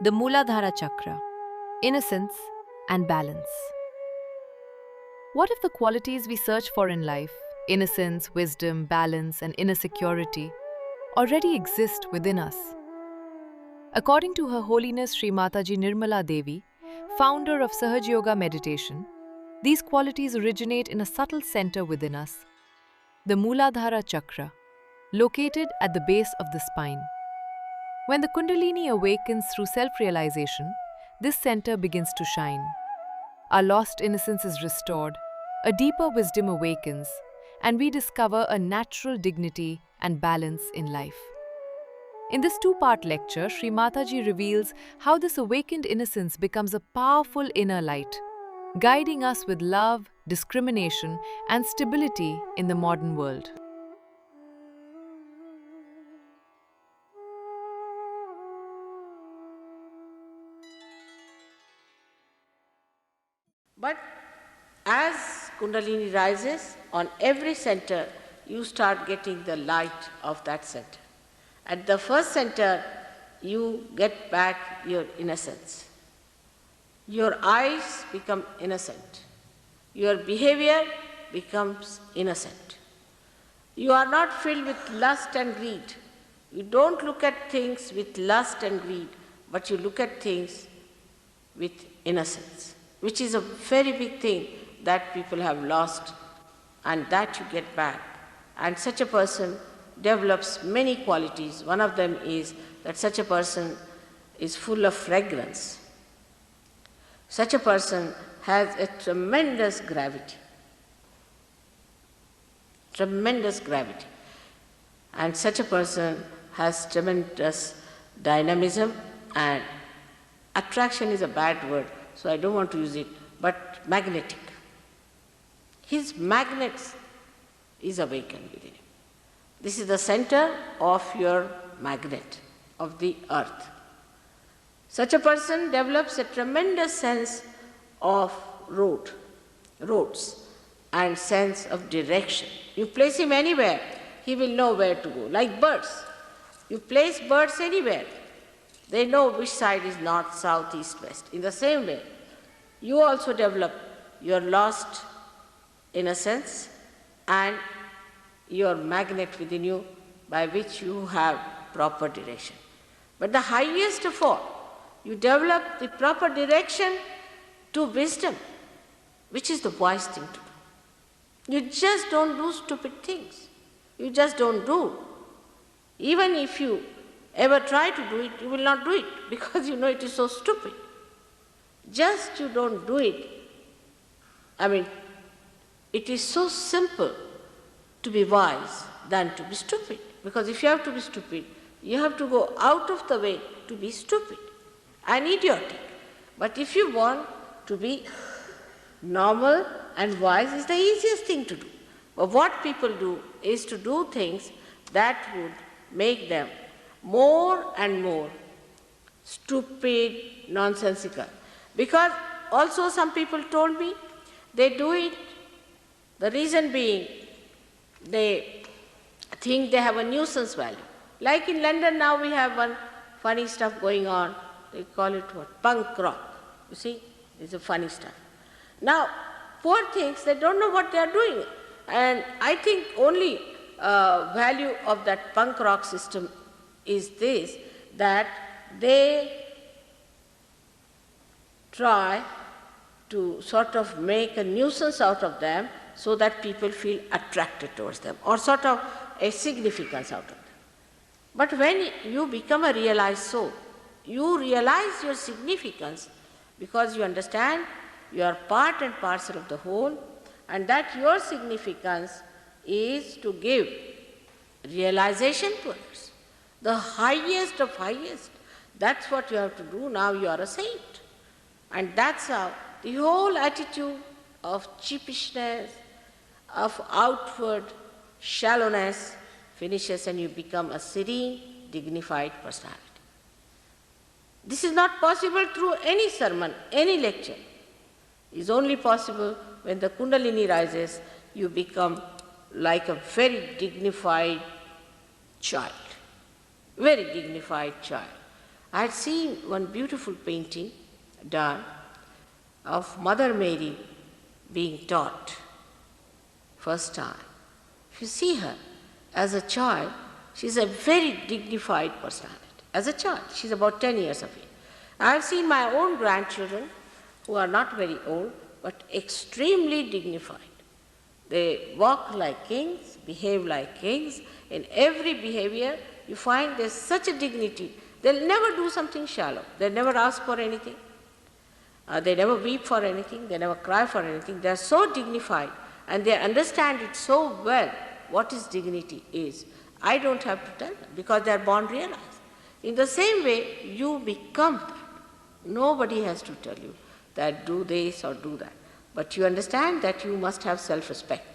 the Mooladhara Chakra, innocence and balance. What if the qualities we search for in life, innocence, wisdom, balance, and inner security, already exist within us? According to Her Holiness Shri Mataji Nirmala Devi, founder of Sahaja Yoga Meditation, these qualities originate in a subtle center within us, the Mooladhara Chakra, located at the base of the spine. When the Kundalini awakens through self-realization, this center begins to shine. Our lost innocence is restored, a deeper wisdom awakens, and we discover a natural dignity and balance in life. In this two-part lecture, Shri Mataji reveals how this awakened innocence becomes a powerful inner light, guiding us with love, discrimination, and stability in the modern world. But as Kundalini rises, on every center, you start getting the light of that center. At the first center, you get back your innocence. Your eyes become innocent. Your behavior becomes innocent. You are not filled with lust and greed. You don't look at things with lust and greed, but you look at things with innocence, which is a very big thing that people have lost, and that you get back. And such a person develops many qualities. One of them is that such a person is full of fragrance. Such a person has a tremendous gravity. Tremendous gravity. And such a person has tremendous dynamism, and attraction is a bad word, so I don't want to use it, but magnetic. His magnet is awakened within him. This is the center of your magnet, of the earth. Such a person develops a tremendous sense of roads, and sense of direction. You place him anywhere, he will know where to go. Like birds. You place birds anywhere, they know which side is north, south, east, west. In the same way, you also develop your lost innocence and your magnet within you by which you have proper direction. But the highest of all, you develop the proper direction to wisdom, which is the wise thing to do. You just don't do stupid things. You just don't do. Even if you ever try to do it, you will not do it because you know it is so stupid. Just you don't do it. It is so simple to be wise than to be stupid. Because if you have to be stupid, you have to go out of the way to be stupid and idiotic. But if you want to be normal and wise, is the easiest thing to do. But what people do is to do things that would make them more and more stupid, nonsensical. Because also some people told me they do it, the reason being they think they have a nuisance value. Like in London now we have one funny stuff going on, they call it what? Punk rock. You see, it's a funny stuff. Now, poor things, they don't know what they are doing. And I think only value of that punk rock system is this, that they try to sort of make a nuisance out of them so that people feel attracted towards them, or sort of a significance out of them. But when you become a realized soul, you realize your significance because you understand you are part and parcel of the whole, and that your significance is to give realization to others. The highest of highest. That's what you have to do. Now you are a saint. And that's how the whole attitude of cheapishness, of outward shallowness finishes, and you become a serene, dignified personality. This is not possible through any sermon, any lecture. It is only possible when the Kundalini rises, you become like a very dignified child. Very dignified child. I had seen one beautiful painting done of Mother Mary being taught first time. If you see her as a child, she's a very dignified personality. As a child, she's about 10 years of age. I have seen my own grandchildren who are not very old but extremely dignified. They walk like kings, behave like kings. In every behavior, you find there's such a dignity. They'll never do something shallow. They'll never ask for anything. They never weep for anything. They never cry for anything. They're so dignified and they understand it so well what is dignity is. I don't have to tell them because they're born realized. In the same way, you become that. Nobody has to tell you that do this or do that. But you understand that you must have self-respect.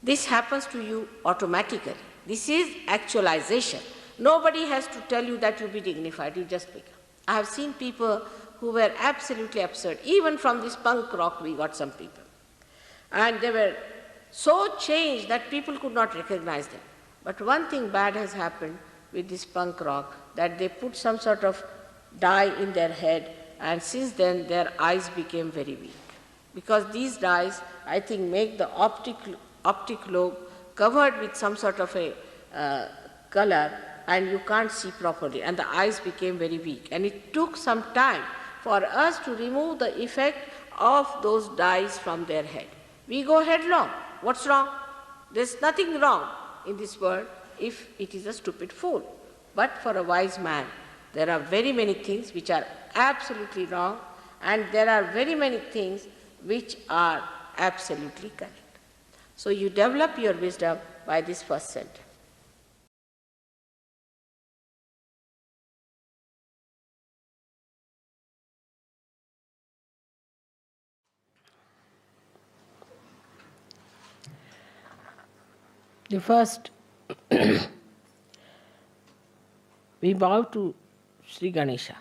This happens to you automatically. This is actualization. Nobody has to tell you that you be dignified, you just become. I have seen people who were absolutely absurd. Even from this punk rock we got some people. And they were so changed that people could not recognize them. But one thing bad has happened with this punk rock, that they put some sort of dye in their head, and since then their eyes became very weak. Because these dyes, I think, make the optic lobe covered with some sort of a color, and you can't see properly, and the eyes became very weak. And it took some time for us to remove the effect of those dyes from their head. We go headlong. What's wrong? There's nothing wrong in this world if it is a stupid fool. But for a wise man, there are very many things which are absolutely wrong, and there are very many things which are absolutely correct. So you develop your wisdom by this first sentence. The first, we bow to Sri Ganesha.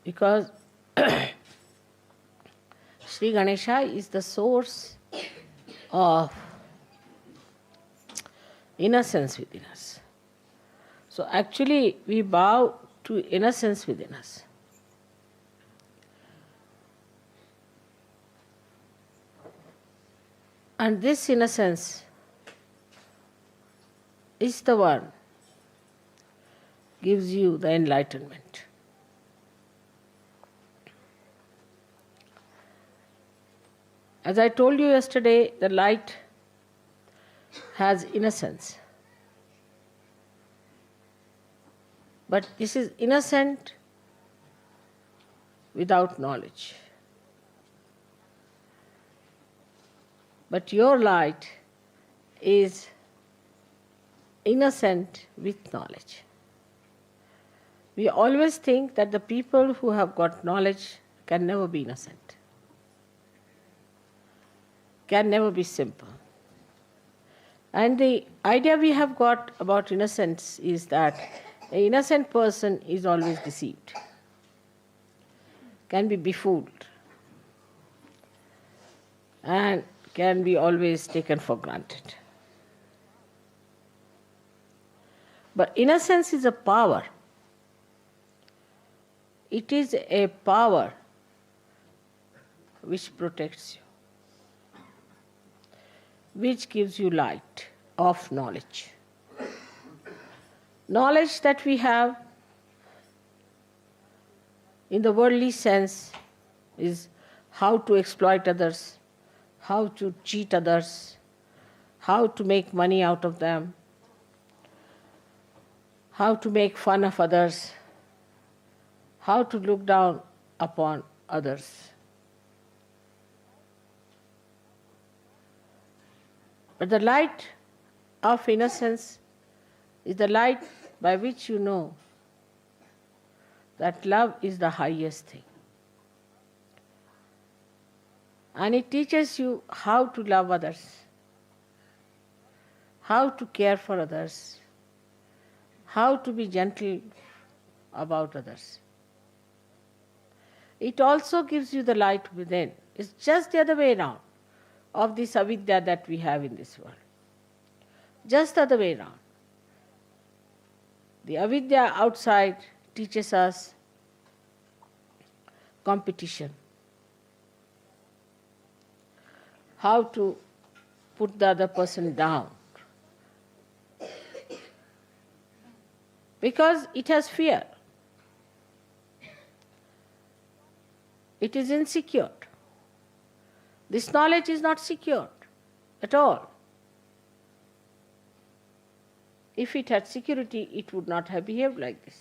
Because Sri Ganesha is the source of innocence within us. So actually we bow to innocence within us. And this innocence is the one gives you the enlightenment. As I told you yesterday, the light has innocence. But this is innocent without knowledge. But your light is innocent with knowledge. We always think that the people who have got knowledge can never be innocent, can never be simple. And the idea we have got about innocence is that an innocent person is always deceived, can be befooled, and can be always taken for granted. But innocence is a power. It is a power which protects you, which gives you light of knowledge. Knowledge that we have in the worldly sense is how to exploit others, how to cheat others, how to make money out of them, how to make fun of others, how to look down upon others. But the light of innocence is the light by which you know that love is the highest thing. And it teaches you how to love others, how to care for others, how to be gentle about others. It also gives you the light within. It's just the other way around. of this avidya that we have in this world. Just the other way around. The avidya outside teaches us competition, how to put the other person down, because it has fear. It is insecure. This knowledge is not secured at all. If it had security, it would not have behaved like this.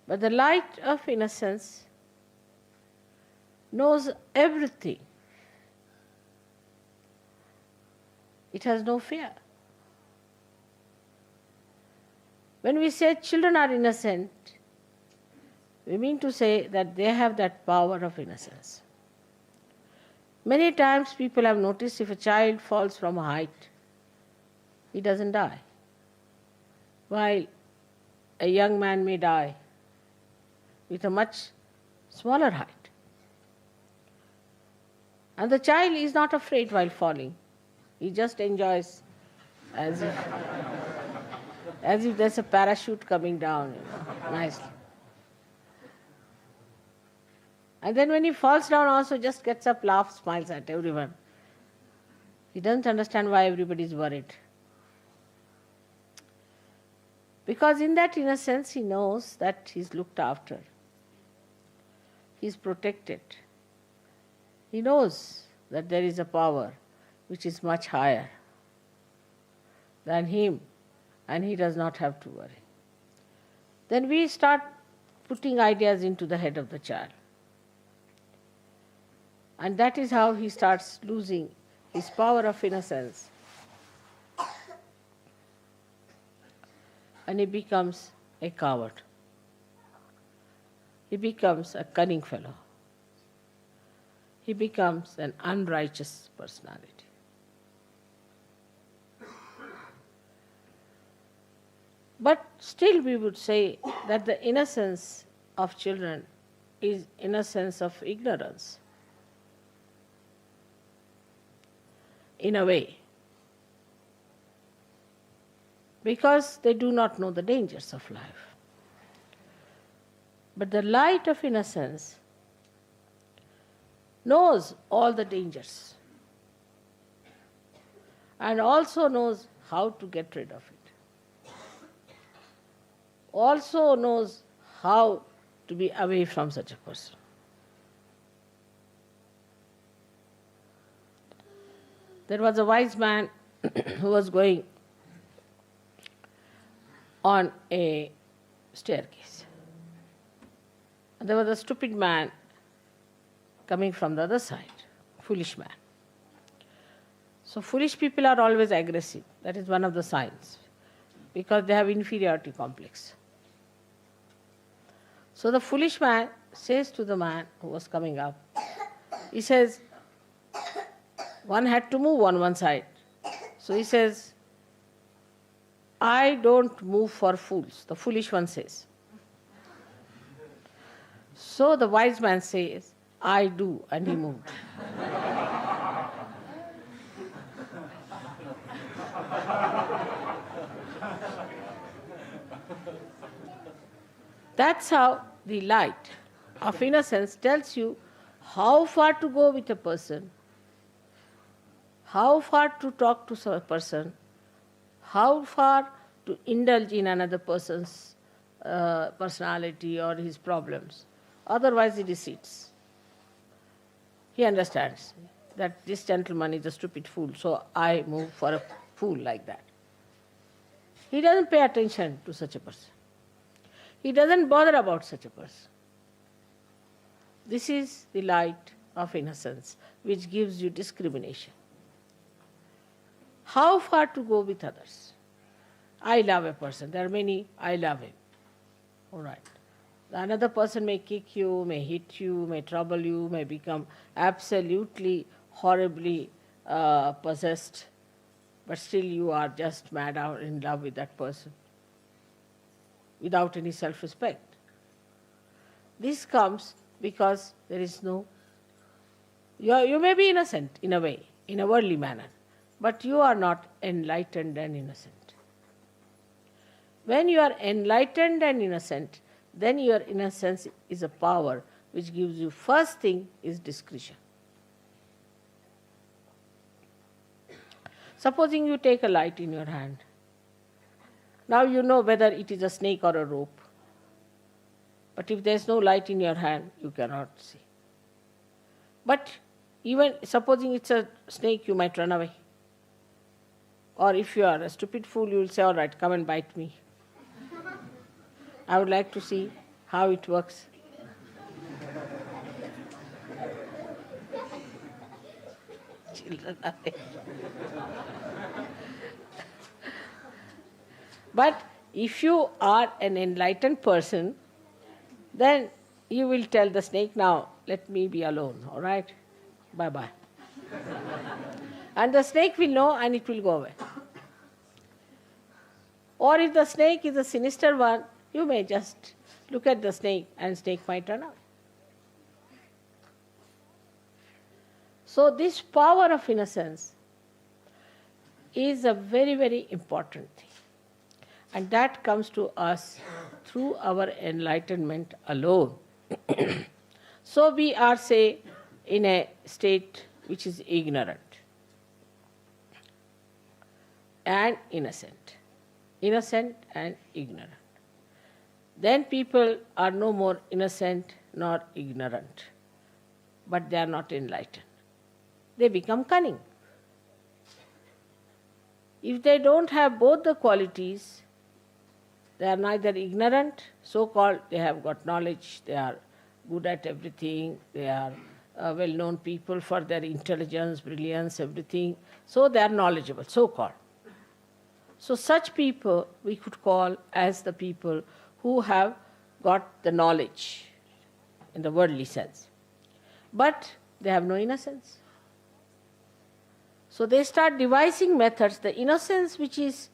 But the light of innocence knows everything. It has no fear. When we say children are innocent, we mean to say that they have that power of innocence. Many times people have noticed if a child falls from a height, he doesn't die, while a young man may die with a much smaller height. And the child is not afraid while falling. He just enjoys as if there's a parachute coming down, nicely. And then when he falls down also just gets up, laughs, smiles at everyone. He doesn't understand why everybody is worried. Because in that innocence he knows that he's looked after. He's protected. He knows that there is a power which is much higher than him, and he does not have to worry. Then we start putting ideas into the head of the child. And that is how he starts losing his power of innocence. And he becomes a coward. He becomes a cunning fellow. He becomes an unrighteous personality. But still we would say that the innocence of children is innocence of ignorance. In a way, because they do not know the dangers of life. But the light of innocence knows all the dangers and also knows how to get rid of it. Also knows how to be away from such a person. There was a wise man who was going on a staircase. And there was a stupid man coming from the other side, foolish man. So foolish people are always aggressive. That is one of the signs, because they have inferiority complex. So the foolish man says to the man who was coming up, he says, one had to move on one side. So he says, I don't move for fools, the foolish one says. So the wise man says, I do, and he moved. That's how the light of innocence tells you how far to go with a person, how far to talk to a person, how far to indulge in another person's personality or his problems. Otherwise he recedes. He understands that this gentleman is a stupid fool, so I move for a fool like that. He doesn't pay attention to such a person. He doesn't bother about such a person. This is the light of innocence, which gives you discrimination. How far to go with others? I love a person. There are many, I love him. All right. Another person may kick you, may hit you, may trouble you, may become absolutely, horribly possessed, but still you are just mad or in love with that person without any self-respect. This comes because there is no You may be innocent in a way, in a worldly manner, but you are not enlightened and innocent. When you are enlightened and innocent, then your innocence is a power which gives you, first thing is discretion. Supposing you take a light in your hand. Now you know whether it is a snake or a rope. But if there is no light in your hand, you cannot see. But even supposing it's a snake, you might run away. Or if you are a stupid fool, you will say, all right, come and bite me. I would like to see how it works. Children are there. But if you are an enlightened person, then you will tell the snake, now let me be alone, all right? Bye-bye. And the snake will know and it will go away. Or if the snake is a sinister one, you may just look at the snake and snake might run away. So this power of innocence is a very, very important thing. And that comes to us through our enlightenment alone. So we are, say, in a state which is ignorant and innocent. Innocent and ignorant. Then people are no more innocent nor ignorant, but they are not enlightened. They become cunning. If they don't have both the qualities, they are neither ignorant, so-called, they have got knowledge, they are good at everything, they are well-known people for their intelligence, brilliance, everything, so they are knowledgeable, so-called. So such people we could call as the people who have got the knowledge in the worldly sense. But they have no innocence. So they start devising methods, the innocence which is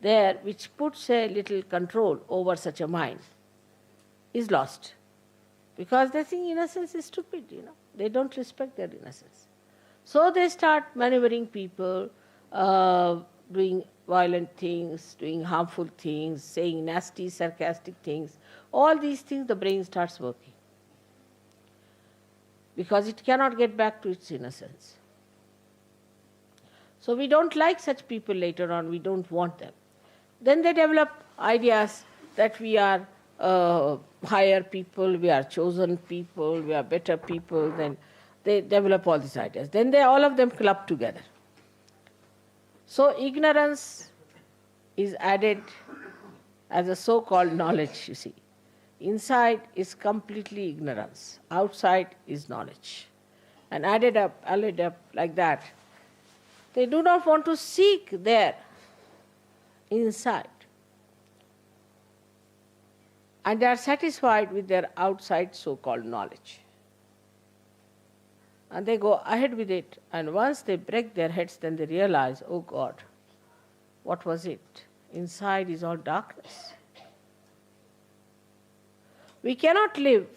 there, which puts a little control over such a mind, is lost. Because they think innocence is stupid, They don't respect their innocence. So they start maneuvering people, doing violent things, doing harmful things, saying nasty, sarcastic things. All these things the brain starts working. Because it cannot get back to its innocence. So we don't like such people later on, we don't want them. Then they develop ideas that we are higher people, we are chosen people, we are better people. Then they develop all these ideas. Then all of them club together. So ignorance is added as a so-called knowledge, you see. Inside is completely ignorance. Outside is knowledge. And added up like that. They do not want to seek there, inside. And they are satisfied with their outside so-called knowledge. And they go ahead with it. And once they break their heads, then they realize, oh God, what was it? Inside is all darkness. We cannot live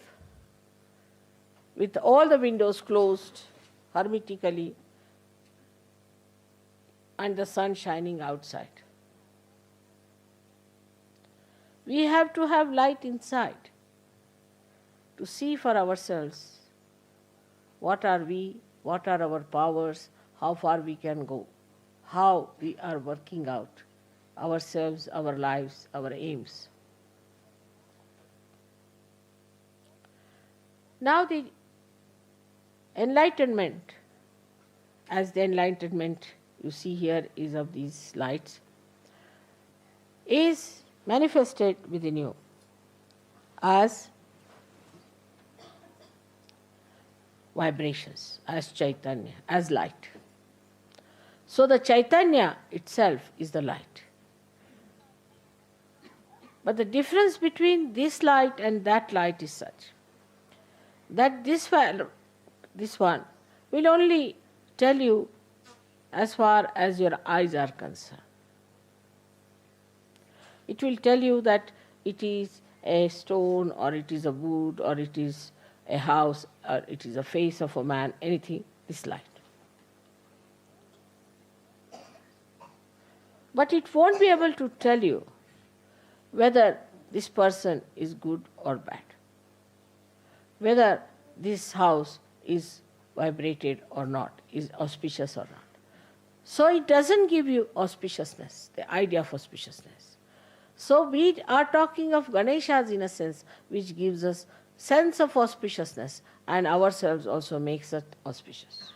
with all the windows closed hermetically and the sun shining outside. We have to have light inside to see for ourselves what are we, what are our powers, how far we can go, how we are working out ourselves, our lives, our aims. Now the enlightenment, as the enlightenment you see here is of these lights, is manifested within you as vibrations, as Chaitanya, as light. So the Chaitanya itself is the light. But the difference between this light and that light is such that this one will only tell you as far as your eyes are concerned. It will tell you that it is a stone, or it is a wood, or it is a house, or it is a face of a man, anything. this light. But it won't be able to tell you whether this person is good or bad, whether this house is vibrated or not, is auspicious or not. So it doesn't give you auspiciousness, the idea of auspiciousness. So we are talking of Ganesha's innocence, which gives us sense of auspiciousness, and ourselves also makes it auspicious.